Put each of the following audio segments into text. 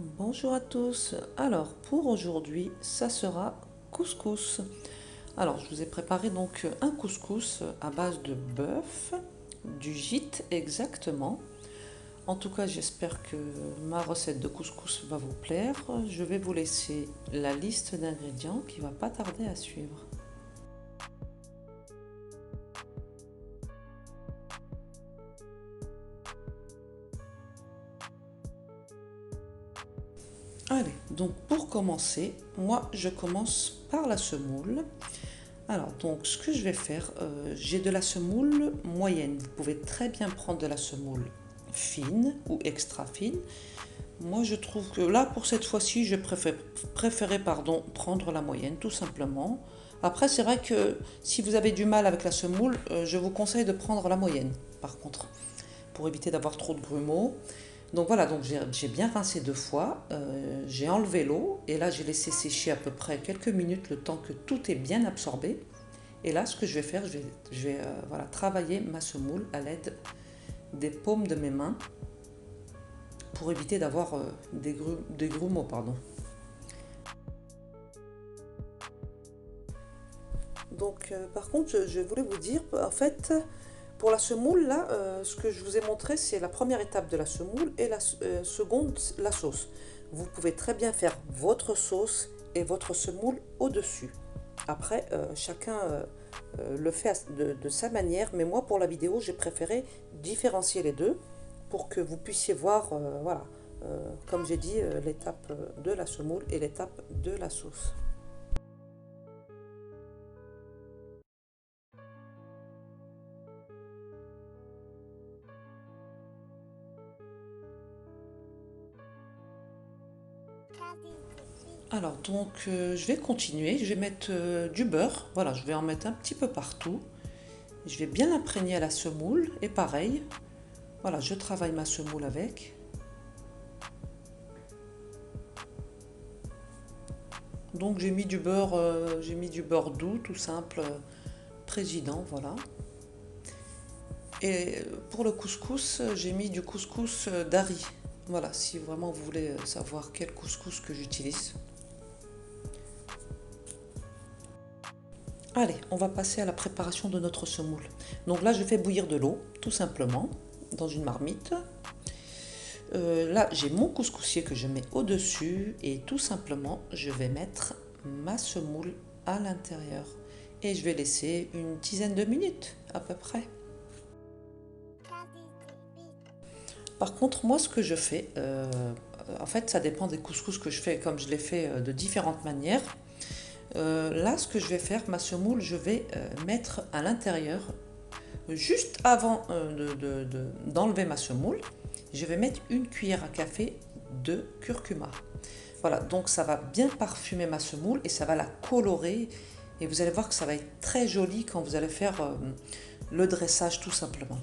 Bonjour à tous. Alors pour aujourd'hui, ça sera couscous. Alors je vous ai préparé donc un couscous à base de bœuf, du gîte exactement. En tout cas, j'espère que ma recette de couscous va vous plaire. Je vais vous laisser la liste d'ingrédients qui va pas tarder à suivre. Allez, donc pour commencer, moi je commence par la semoule. Alors, donc, ce que je vais faire, j'ai de la semoule moyenne. Vous pouvez très bien prendre de la semoule fine ou extra fine. Moi, je trouve que là, pour cette fois-ci, je préférais prendre la moyenne, tout simplement. Après, c'est vrai que si vous avez du mal avec la semoule, je vous conseille de prendre la moyenne, par contre, pour éviter d'avoir trop de grumeaux. Donc voilà, donc j'ai bien rincé deux fois, j'ai enlevé l'eau et là j'ai laissé sécher à peu près quelques minutes le temps que tout est bien absorbé. Et là, ce que je vais faire, voilà, travailler ma semoule à l'aide des paumes de mes mains pour éviter d'avoir des grumeaux. Pardon. Donc, par contre, je voulais vous dire, en fait, pour la semoule, là, ce que je vous ai montré, c'est la première étape de la semoule et la seconde, la sauce. Vous pouvez très bien faire votre sauce et votre semoule au-dessus. Après, chacun le fait de sa manière, mais moi, pour la vidéo, j'ai préféré différencier les deux pour que vous puissiez voir, voilà, comme j'ai dit, l'étape de la semoule et l'étape de la sauce. Alors donc je vais continuer, je vais mettre du beurre, voilà, je vais en mettre un petit peu partout. Je vais bien l'imprégner à la semoule et pareil, voilà, je travaille ma semoule avec. Donc j'ai mis du beurre doux, tout simple, président, voilà. Et pour le couscous, j'ai mis du couscous d'Ari. Voilà, si vraiment vous voulez savoir quel couscous que j'utilise. Allez, on va passer à la préparation de notre semoule. Donc là, je fais bouillir de l'eau, tout simplement, dans une marmite. Là, j'ai mon couscoussier que je mets au-dessus et tout simplement, je vais mettre ma semoule à l'intérieur. Et je vais laisser une dizaine de minutes à peu près. Par contre, moi, ce que je fais, en fait, ça dépend des couscous que je fais, comme je les fais de différentes manières. Là, ce que je vais faire, ma semoule, je vais mettre à l'intérieur, juste avant d'enlever ma semoule, je vais mettre une cuillère à café de curcuma. Voilà, donc ça va bien parfumer ma semoule et ça va la colorer. Et vous allez voir que ça va être très joli quand vous allez faire le dressage tout simplement.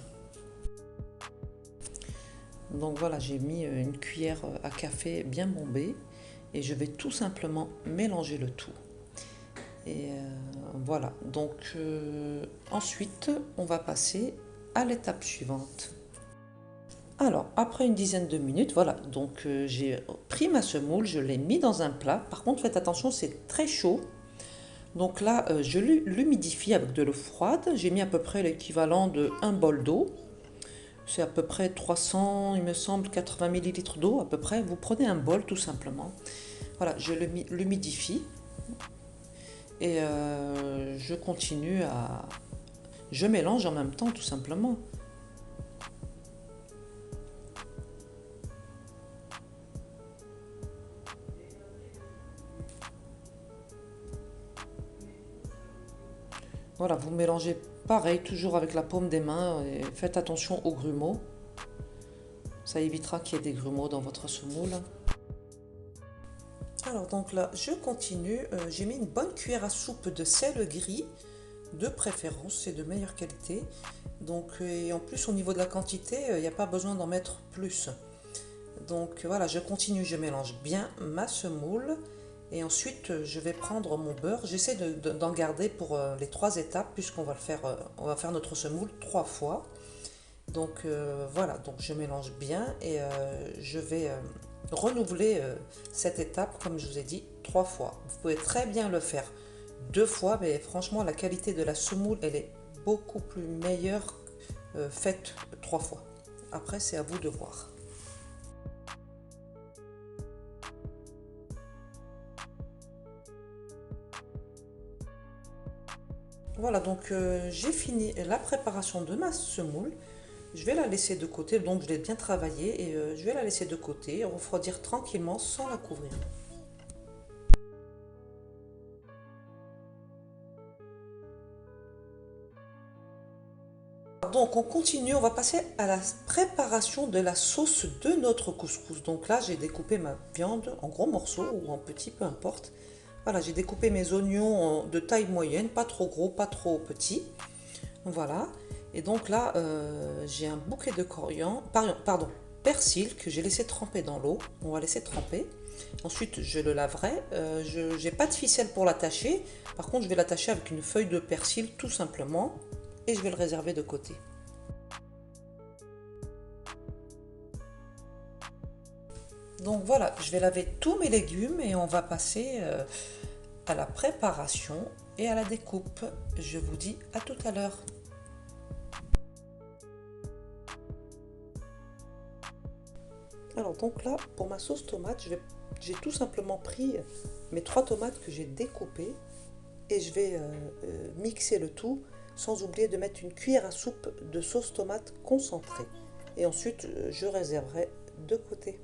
Donc voilà, j'ai mis une cuillère à café bien bombée et je vais tout simplement mélanger le tout. Et voilà, donc ensuite on va passer à l'étape suivante. Alors, après une dizaine de minutes, voilà, donc j'ai pris ma semoule, je l'ai mis dans un plat. Par contre, faites attention, c'est très chaud. Donc là, je l'humidifie avec de l'eau froide. J'ai mis à peu près l'équivalent de un bol d'eau. C'est à peu près 300, il me semble, 80 millilitres d'eau à peu près. Vous prenez un bol tout simplement. Voilà, je l'humidifie. Et je continue à... Je mélange en même temps tout simplement. Voilà, vous mélangez pareil, toujours avec la paume des mains et faites attention aux grumeaux. Ça évitera qu'il y ait des grumeaux dans votre semoule. Alors donc là, je continue. J'ai mis une bonne cuillère à soupe de sel gris, de préférence, c'est de meilleure qualité. Donc, et en plus au niveau de la quantité, il n'y a pas besoin d'en mettre plus. Donc voilà, je continue, je mélange bien ma semoule. Et ensuite, je vais prendre mon beurre. J'essaie d'en garder pour les trois étapes, puisqu'on va on va faire notre semoule trois fois. Donc voilà, donc je mélange bien et je vais renouveler cette étape, comme je vous ai dit, 3 fois. Vous pouvez très bien le faire 2 fois, mais franchement, la qualité de la semoule, elle est beaucoup plus meilleure faite 3 fois. Après, c'est à vous de voir. Voilà, donc j'ai fini la préparation de ma semoule. Je vais la laisser de côté, donc je l'ai bien travaillée et je vais la laisser de côté, refroidir tranquillement sans la couvrir. Donc on continue, on va passer à la préparation de la sauce de notre couscous. Donc là j'ai découpé ma viande en gros morceaux ou en petits, peu importe. Voilà, j'ai découpé mes oignons de taille moyenne, pas trop gros, pas trop petits. Voilà. Et donc là, j'ai un bouquet de coriandre, pardon, persil que j'ai laissé tremper dans l'eau. On va laisser tremper. Ensuite, je le laverai. Je n'ai pas de ficelle pour l'attacher. Par contre, je vais l'attacher avec une feuille de persil tout simplement. Et je vais le réserver de côté. Donc voilà, je vais laver tous mes légumes et on va passer à la préparation et à la découpe. Je vous dis à tout à l'heure. Alors donc là, pour ma sauce tomate, j'ai tout simplement pris mes 3 tomates que j'ai découpées et je vais mixer le tout sans oublier de mettre une cuillère à soupe de sauce tomate concentrée. Et ensuite, je réserverai de côté.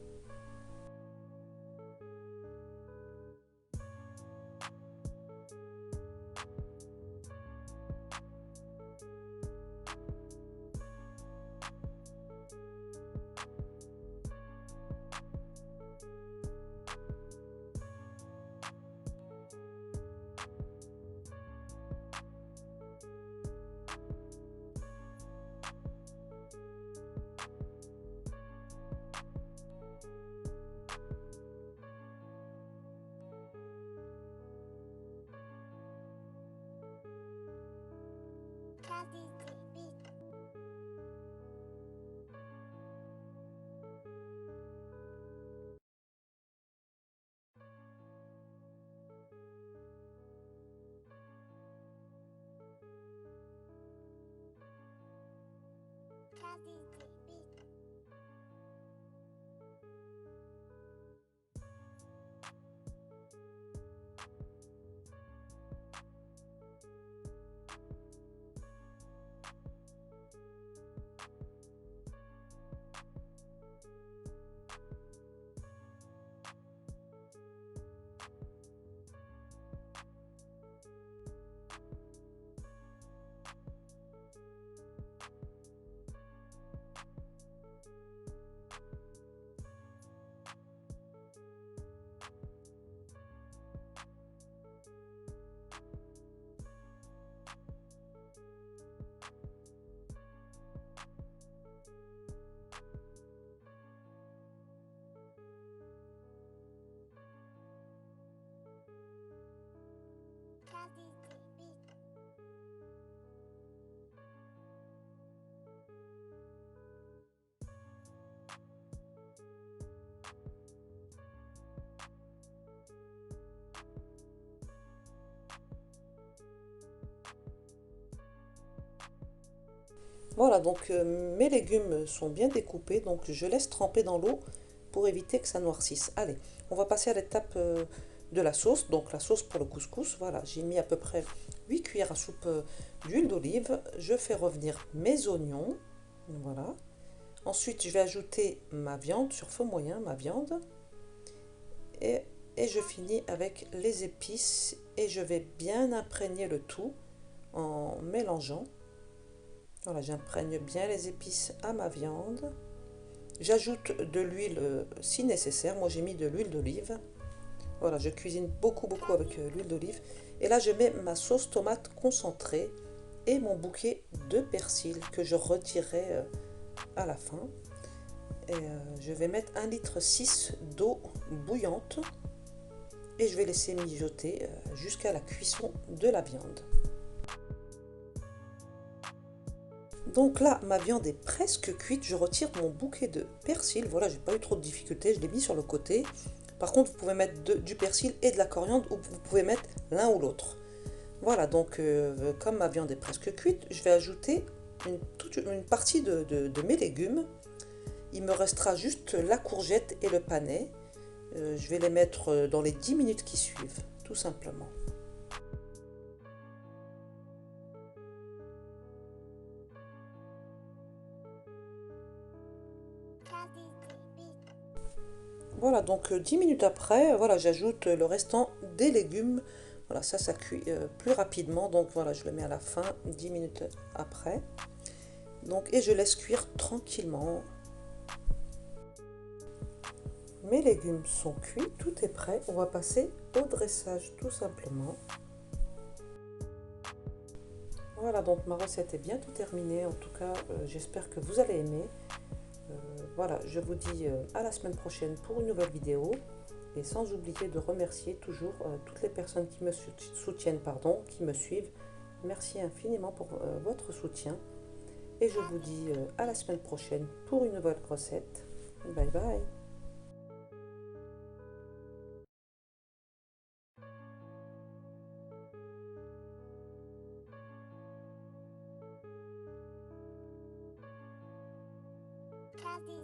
Voilà, donc mes légumes sont bien découpés, donc je laisse tremper dans l'eau pour éviter que ça noircisse. Allez, on va passer à l'étape de la sauce. Donc la sauce pour le couscous, voilà, j'ai mis à peu près 8 cuillères à soupe d'huile d'olive. Je fais revenir mes oignons, voilà. Ensuite, je vais ajouter ma viande sur feu moyen, ma viande. Et, et je finis avec les épices et je vais bien imprégner le tout en mélangeant. Voilà, j'imprègne bien les épices à ma viande. J'ajoute de l'huile si nécessaire. Moi, j'ai mis de l'huile d'olive. Voilà, je cuisine beaucoup avec l'huile d'olive. Et là, je mets ma sauce tomate concentrée et mon bouquet de persil que je retirerai à la fin. Et je vais mettre 1,6 litre d'eau bouillante. Et je vais laisser mijoter jusqu'à la cuisson de la viande. Donc là, ma viande est presque cuite. Je retire mon bouquet de persil. Voilà, j'ai pas eu trop de difficultés. Je l'ai mis sur le côté. Par contre, vous pouvez mettre du persil et de la coriandre ou vous pouvez mettre l'un ou l'autre. Voilà, donc comme ma viande est presque cuite, je vais ajouter toute une partie de mes légumes. Il me restera juste la courgette et le panais. Je vais les mettre dans les 10 minutes qui suivent, tout simplement. Voilà, donc 10 minutes après, voilà, j'ajoute le restant des légumes. Voilà, ça cuit plus rapidement. Donc voilà, je le mets à la fin, 10 minutes après. Donc, et je laisse cuire tranquillement. Mes légumes sont cuits, tout est prêt. On va passer au dressage tout simplement. Voilà, donc ma recette est bientôt terminée. En tout cas, j'espère que vous allez aimer. Voilà, je vous dis à la semaine prochaine pour une nouvelle vidéo. Et sans oublier de remercier toujours toutes les personnes qui me soutiennent, pardon, qui me suivent. Merci infiniment pour votre soutien. Et je vous dis à la semaine prochaine pour une nouvelle recette. Bye bye. Cadê?